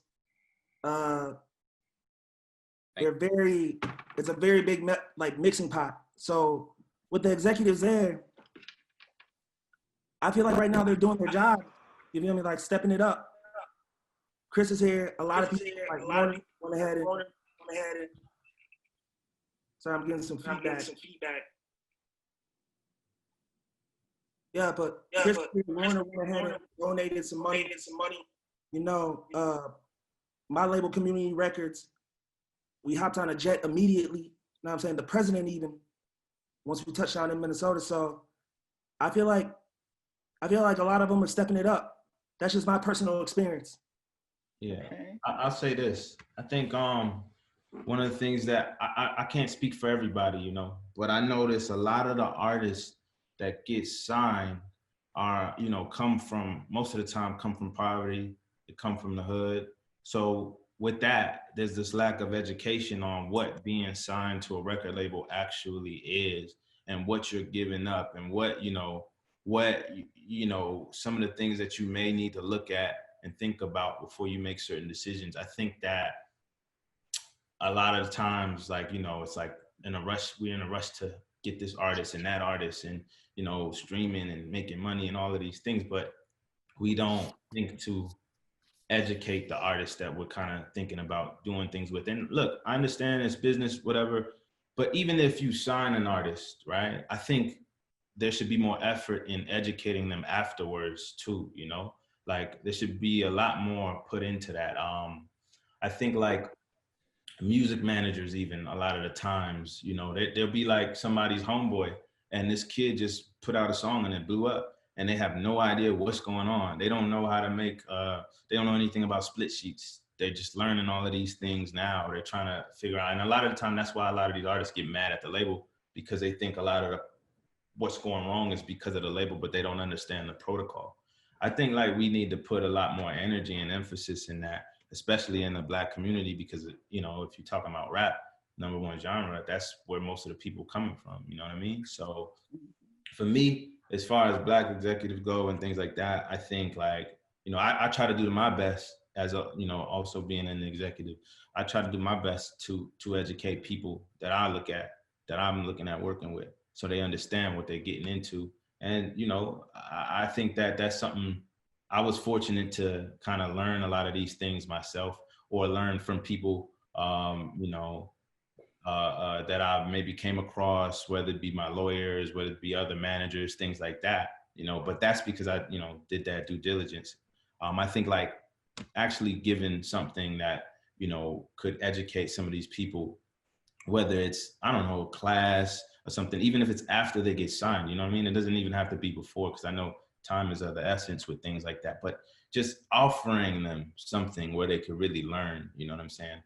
They're it's a very big mixing pot. So with the executives there, I feel like right now they're doing their job. You feel me? Like stepping it up. Chris is here. A lot of people went ahead and. So I'm getting some feedback. Yeah, but Chris Warner went ahead and donated some money. You know, my label, Community Records, we hopped on a jet immediately. You know what I'm saying? The president even, once we touched down in Minnesota. So I feel like a lot of them are stepping it up. That's just my personal experience. Yeah, I'll say this. I think one of the things that I can't speak for everybody, you know, but I notice a lot of the artists that get signed are, you know, most of the time come from poverty, they come from the hood. So with that, there's this lack of education on what being signed to a record label actually is and what you're giving up and what, some of the things that you may need to look at and think about before you make certain decisions. I think that a lot of times, like, you know, it's like in a rush. We're in a rush to get this artist and that artist, and you know, streaming and making money and all of these things, but we don't think to educate the artists that we're kind of thinking about doing things with. And look, I understand it's business, whatever, but even if you sign an artist, right, I think there should be more effort in educating them afterwards too, you know? Like there should be a lot more put into that. I think like music managers, even a lot of the times, you know, they'll be like somebody's homeboy and this kid just put out a song and it blew up and they have no idea what's going on. They don't know how to make, they don't know anything about split sheets. They're just learning all of these things now. They're trying to figure out, and a lot of the time, that's why a lot of these artists get mad at the label, because they think a lot of what's going wrong is because of the label, but they don't understand the protocol. I think like we need to put a lot more energy and emphasis in that, especially in the Black community, because, you know, if you're talking about rap, #1 genre, that's where most of the people coming from, you know what I mean? So for me, as far as Black executives go and things like that, I think like, you know, I try to do my best as a, you know, also being an executive, I try to do my best to educate people that I look at, that I'm looking at working with, so they understand what they're getting into. And, you know, I think that that's something I was fortunate to kind of learn a lot of these things myself, or learn from people, you know, that I maybe came across, whether it be my lawyers, whether it be other managers, things like that, you know, but that's because I, you know, did that due diligence. I think like actually giving something that, you know, could educate some of these people, whether it's, I don't know, class or something, even if it's after they get signed, you know what I mean? It doesn't even have to be before, because I know time is of the essence with things like that, but just offering them something where they could really learn, you know what I'm saying?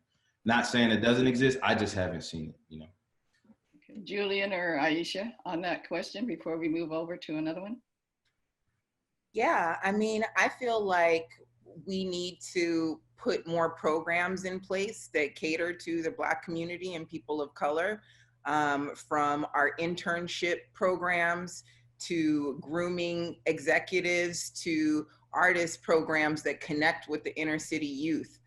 Not saying it doesn't exist, I just haven't seen it, you know? Okay. Julian or Aisha on that question before we move over to another one? Yeah, I mean, I feel like we need to put more programs in place that cater to the Black community and people of color, from our internship programs to grooming executives to artist programs that connect with the inner city youth.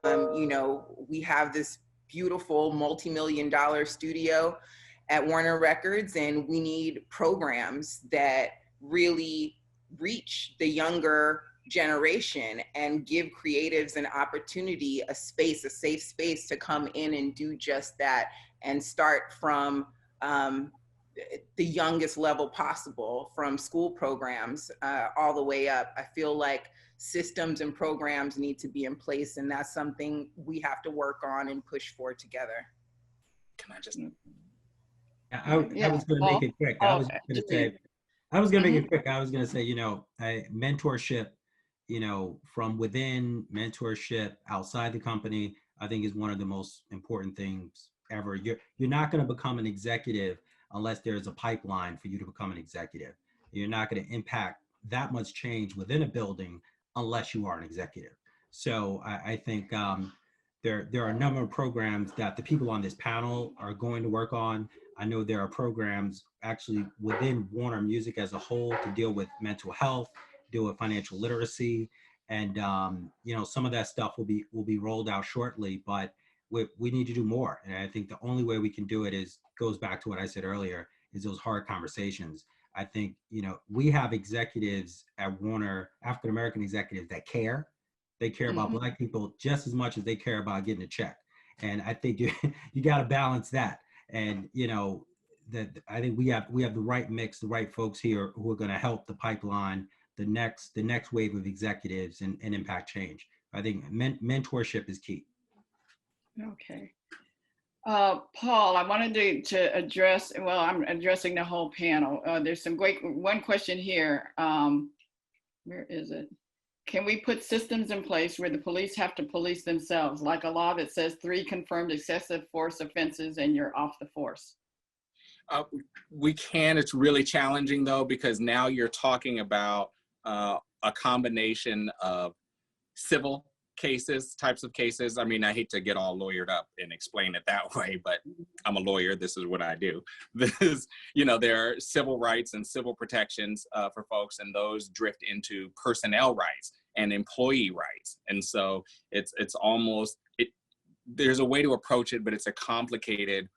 You know, we have this beautiful multi-million-dollar studio at Warner Records, and we need programs that really reach the younger generation and give creatives an opportunity, a space, a safe space to come in and do just that, and start from the youngest level possible, from school programs all the way up. I feel like systems and programs need to be in place, and that's something we have to work on and push for together. Can I just? I was going to make it quick. I was going to say, make it quick. I was going to say, you know, mentorship, you know, from within, mentorship outside the company, I think is one of the most important things ever. You're not going to become an executive unless there's a pipeline for you to become an executive. You're not going to impact that much change within a building unless you are an executive. So I think there are a number of programs that the people on this panel are going to work on. I know there are programs actually within Warner Music as a whole to deal with mental health, deal with financial literacy, and you know, some of that stuff will be rolled out shortly. But we need to do more, and I think the only way we can do it goes back to what I said earlier, is those hard conversations. I think, you know, we have executives at Warner, African American executives, that care. They care about Black people just as much as they care about getting a check, and I think you got to balance that. And you know, that I think we have the right mix, the right folks here who are going to help the pipeline, the next wave of executives and impact change. I think mentorship is key. Okay. Paul, I wanted to address, well, I'm addressing the whole panel. There's some one question here. Where is it? Can we put systems in place where the police have to police themselves, like a law that says 3 confirmed excessive force offenses and you're off the force? We can. It's really challenging though, because now you're talking about a combination of civil types of cases. I mean, I hate to get all lawyered up and explain it that way, but I'm a lawyer. This is what I do. You know, there are civil rights and civil protections for folks, and those drift into personnel rights and employee rights. And so it's almost, there's a way to approach it, but it's a complicated,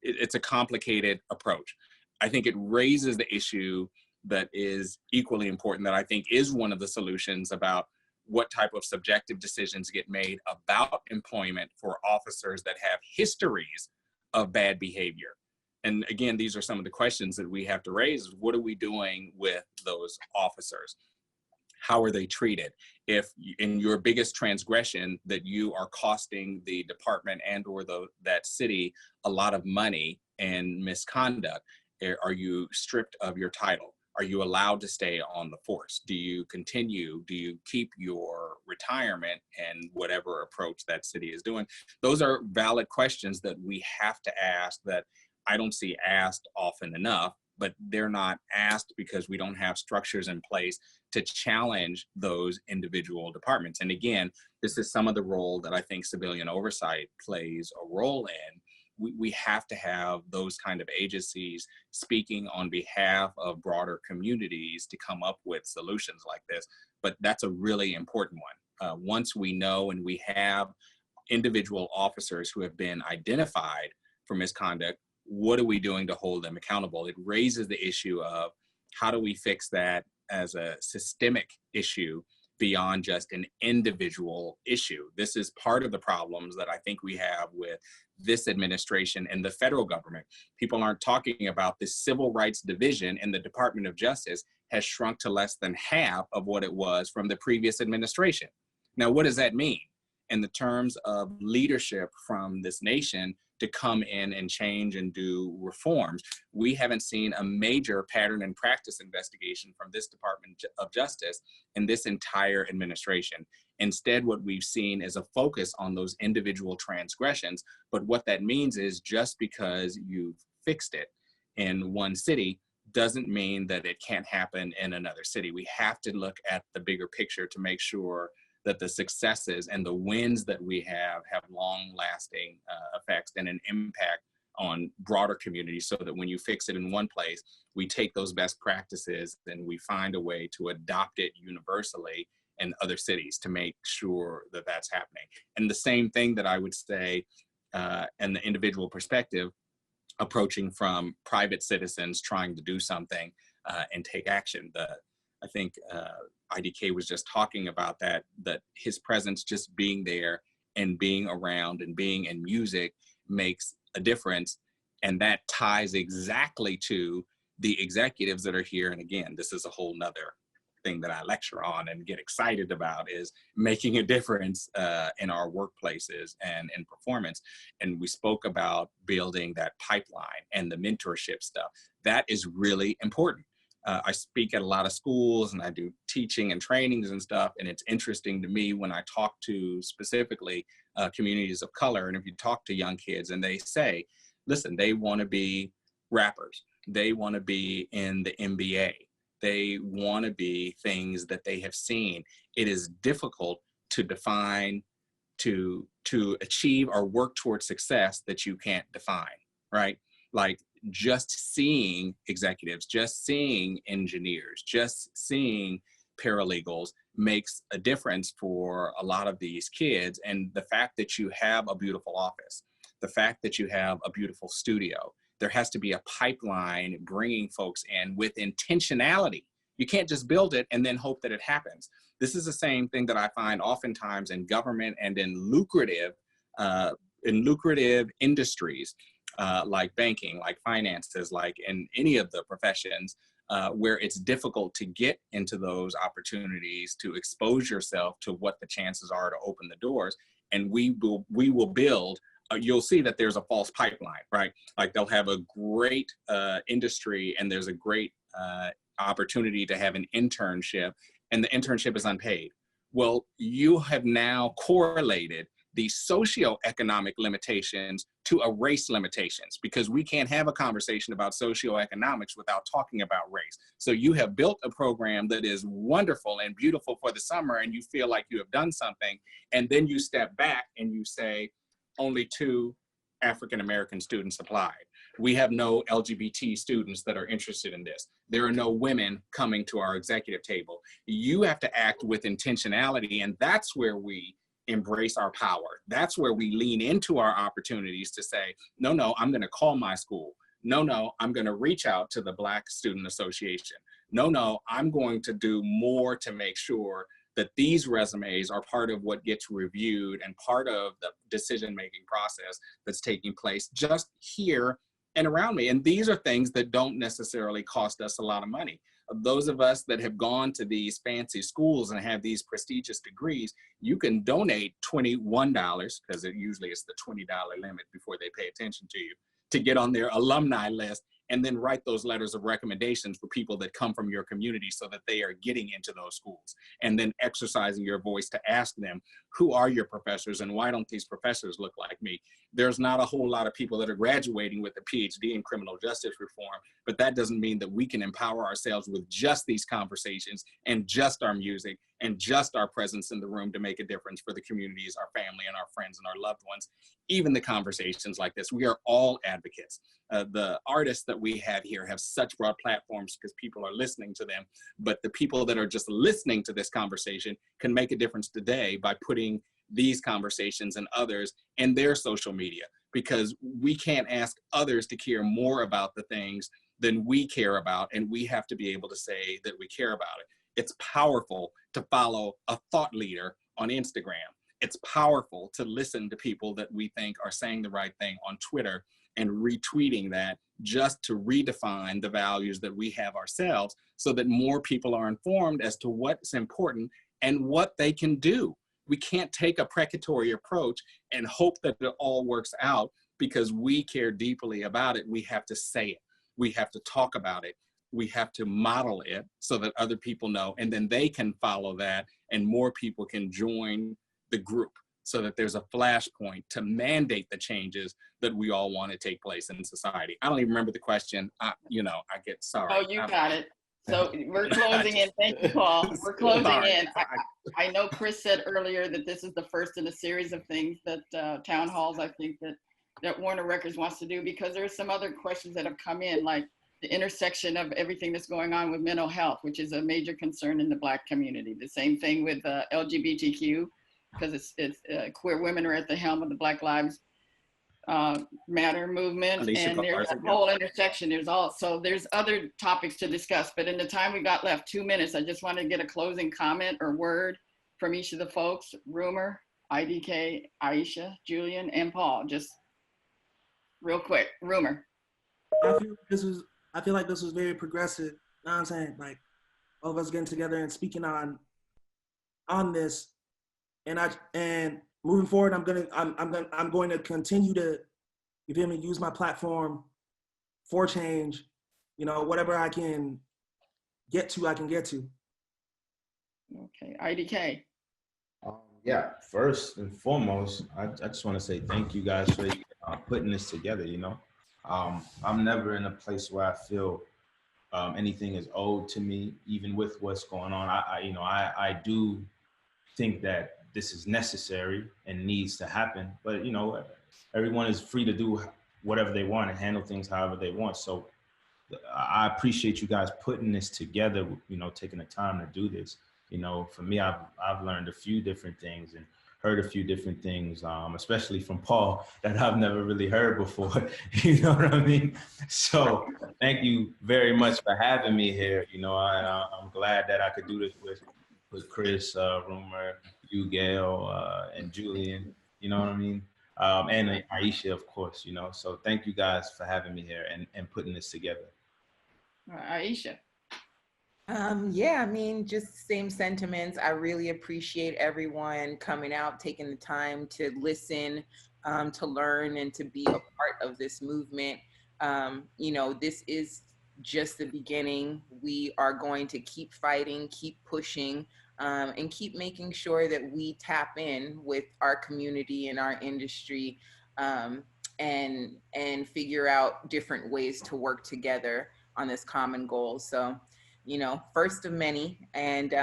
it's a complicated approach. I think it raises the issue that is equally important, that I think is one of the solutions, about what type of subjective decisions get made about employment for officers that have histories of bad behavior. And again, these are some of the questions that we have to raise. What are we doing with those officers? How are they treated? If in your biggest transgression that you are costing the department and or that city a lot of money and misconduct, are you stripped of your title? Are you allowed to stay on the force? Do you continue? Do you keep your retirement and whatever approach that city is doing? Those are valid questions that we have to ask, that I don't see asked often enough, but they're not asked because we don't have structures in place to challenge those individual departments. And again, this is some of the role that I think civilian oversight plays a role in. We have to have those kind of agencies speaking on behalf of broader communities to come up with solutions like this. But that's a really important one. Once we know and we have individual officers who have been identified for misconduct, what are we doing to hold them accountable? It raises the issue of how do we fix that as a systemic issue beyond just an individual issue. This is part of the problems that I think we have with this administration and the federal government. People aren't talking about the civil rights division in the Department of Justice has shrunk to less than half of what it was from the previous administration. Now, what does that mean? In the terms of leadership from this nation to come in and change and do reforms, we haven't seen a major pattern and practice investigation from this Department of Justice in this entire administration. Instead, what we've seen is a focus on those individual transgressions. But what that means is just because you've fixed it in one city doesn't mean that it can't happen in another city. We have to look at the bigger picture to make sure that the successes and the wins that we have long-lasting effects and an impact on broader communities, so that when you fix it in one place, we take those best practices and we find a way to adopt it universally in other cities to make sure that that's happening. And the same thing that I would say in the individual perspective, approaching from private citizens trying to do something and take action. I think IDK was just talking about that his presence, just being there and being around and being in music, makes a difference. And that ties exactly to the executives that are here. And again, this is a whole nother thing that I lecture on and get excited about, is making a difference in our workplaces and in performance. And we spoke about building that pipeline and the mentorship stuff. That is really important. I speak at a lot of schools and I do teaching and trainings and stuff. And it's interesting to me when I talk to specifically communities of color. And if you talk to young kids and they say, listen, they want to be rappers. They want to be in the NBA. They want to be things that they have seen. It is difficult to define, to achieve or work towards success that you can't define, right? Like, just seeing executives, just seeing engineers, just seeing paralegals makes a difference for a lot of these kids. And the fact that you have a beautiful office, the fact that you have a beautiful studio, there has to be a pipeline bringing folks in with intentionality. You can't just build it and then hope that it happens. This is the same thing that I find oftentimes in government and in lucrative industries. Like banking, like finances, like in any of the professions where it's difficult to get into those opportunities, to expose yourself to what the chances are to open the doors. And we will build, you'll see that there's a false pipeline, right? Like they'll have a great industry and there's a great opportunity to have an internship, and the internship is unpaid. Well, you have now correlated the socioeconomic limitations to a race limitations, because we can't have a conversation about socioeconomics without talking about race. So you have built a program that is wonderful and beautiful for the summer, and you feel like you have done something, and then you step back and you say, only 2 African-American students applied. We have no LGBT students that are interested in this. There are no women coming to our executive table. You have to act with intentionality, and that's where we embrace our power. That's where we lean into our opportunities to say, no, I'm going to call my school. No, I'm going to reach out to the Black Student Association. No, I'm going to do more to make sure that these resumes are part of what gets reviewed and part of the decision-making process that's taking place just here and around me. And these are things that don't necessarily cost us a lot of money. Those of us that have gone to these fancy schools and have these prestigious degrees, you can donate $21, because it usually is the $20 limit before they pay attention to you, to get on their alumni list, and then write those letters of recommendations for people that come from your community so that they are getting into those schools, and then exercising your voice to ask them, who are your professors and why don't these professors look like me? There's not a whole lot of people that are graduating with a PhD in criminal justice reform, but that doesn't mean that we can empower ourselves with just these conversations and just our music and just our presence in the room to make a difference for the communities, our family and our friends and our loved ones. Even the conversations like this, we are all advocates. The artists that we have here have such broad platforms because people are listening to them, but the people that are just listening to this conversation can make a difference today by putting these conversations and others in their social media, because we can't ask others to care more about the things than we care about, and we have to be able to say that we care about it. It's powerful to follow a thought leader on Instagram. It's powerful to listen to people that we think are saying the right thing on Twitter and retweeting that just to redefine the values that we have ourselves so that more people are informed as to what's important and what they can do. We can't take a precatory approach and hope that it all works out because we care deeply about it. We have to say it. We have to talk about it. We have to model it so that other people know, and then they can follow that and more people can join the group so that there's a flashpoint to mandate the changes that we all want to take place in society. I don't even remember the question. I get sorry. Oh, you got it. So we're closing in. Thank you, Paul. We're closing in. I know Chris said earlier that this is the first in a series of things that town halls, I think that Warner Records wants to do, because there's some other questions that have come in, like the intersection of everything that's going on with mental health, which is a major concern in the Black community. The same thing with LGBTQ, because it's queer women are at the helm of the Black Lives Matter movement, and there's a whole intersection. There's other topics to discuss, but in the time we got left, 2 minutes, I just want to get a closing comment or word from each of the folks. Rumor, IDK, Aisha, Julian, and Paul. Just real quick. Rumor. I feel like this was very progressive. You know what I'm saying? Like all of us getting together and speaking on this, and moving forward, I'm going to continue to, you feel me, use my platform for change. You know, whatever I can get to, I can get to. Okay, IDK. Yeah, first and foremost, I just want to say thank you guys for putting this together. I'm never in a place where I feel anything is owed to me, even with what's going on. I do think that this is necessary and needs to happen, but everyone is free to do whatever they want and handle things however they want. So I appreciate you guys putting this together, taking the time to do this. For me, I've learned a few different things and heard a few different things, especially from Paul, that I've never really heard before. You know what I mean? So thank you very much for having me here. I'm glad that I could do this with Chris, Rumor, you, Gail, and Julian, you know what I mean? And Aisha, of course, So thank you guys for having me here and putting this together. Aisha. Just same sentiments. I really appreciate everyone coming out, taking the time to listen, to learn, and to be a part of this movement. This is just the beginning. We are going to keep fighting, keep pushing, and keep making sure that we tap in with our community and our industry, and figure out different ways to work together on this common goal. So, first of many, and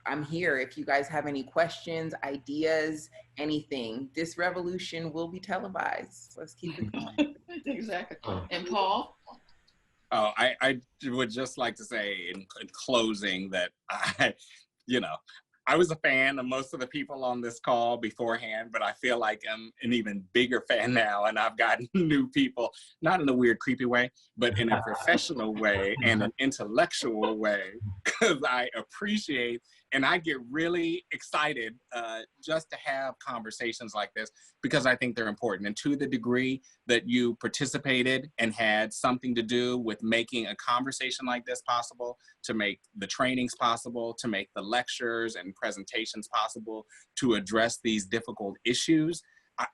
I'm here if you guys have any questions, ideas, anything. This revolution will be televised. Let's keep it going. Exactly. And Paul? Oh, I would just like to say in closing that I was a fan of most of the people on this call beforehand, but I feel like I'm an even bigger fan now, and I've gotten new people, not in a weird, creepy way, but in a professional way and an intellectual way, because I appreciate and I get really excited just to have conversations like this, because I think they're important. And to the degree that you participated and had something to do with making a conversation like this possible, to make the trainings possible, to make the lectures and presentations possible, to address these difficult issues,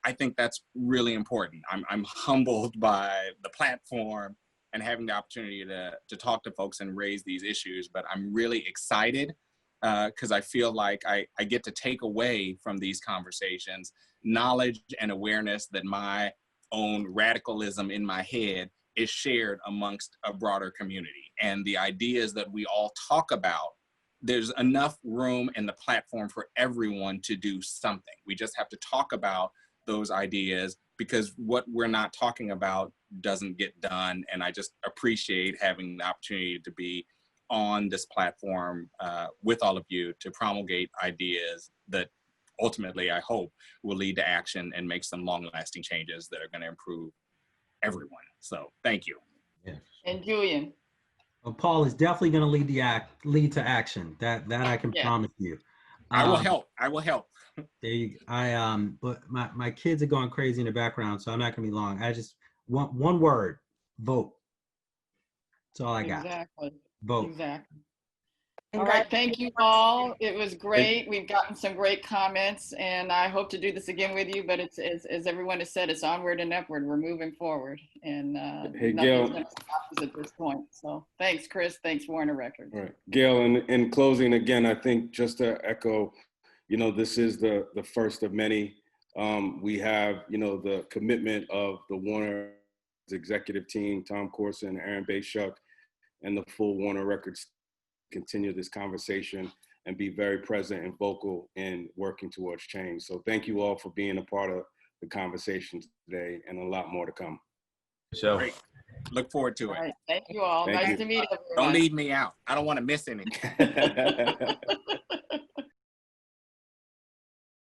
I think that's really important. I'm humbled by the platform and having the opportunity to talk to folks and raise these issues, but I'm really excited because I feel like I get to take away from these conversations knowledge and awareness that my own radicalism in my head is shared amongst a broader community. And the ideas that we all talk about, there's enough room in the platform for everyone to do something. We just have to talk about those ideas, because what we're not talking about doesn't get done. And I just appreciate having the opportunity to be on this platform with all of you to promulgate ideas that ultimately, I hope, will lead to action and make some long-lasting changes that are going to improve everyone. So thank you. Yeah. And Julian. Well, Paul is definitely going to lead to action. That I can promise you. I will help. I will help. There you go. But my kids are going crazy in the background, so I'm not going to be long. I just want one word: vote. That's all I got. Exactly. Vote. Exactly. All right, thank you all. It was great. We've gotten some great comments, and I hope to do this again with you, but it's, as everyone has said, it's onward and upward. We're moving forward, and Hey, nothing's Gail. going to stop us at this point. So thanks, Chris. Thanks, Warner Records. All right. Gail, in closing, again, I think just to echo, this is the first of many. We have, the commitment of the Warner executive team, Tom Corson, Aaron Bayshuk, and the full Warner Records continue this conversation and be very present and vocal in working towards change. So thank you all for being a part of the conversation today, and a lot more to come. So Great. Look forward to it. All right, thank you all. Thank Nice you. to meet everyone. Don't leave me out. I don't want to miss anything.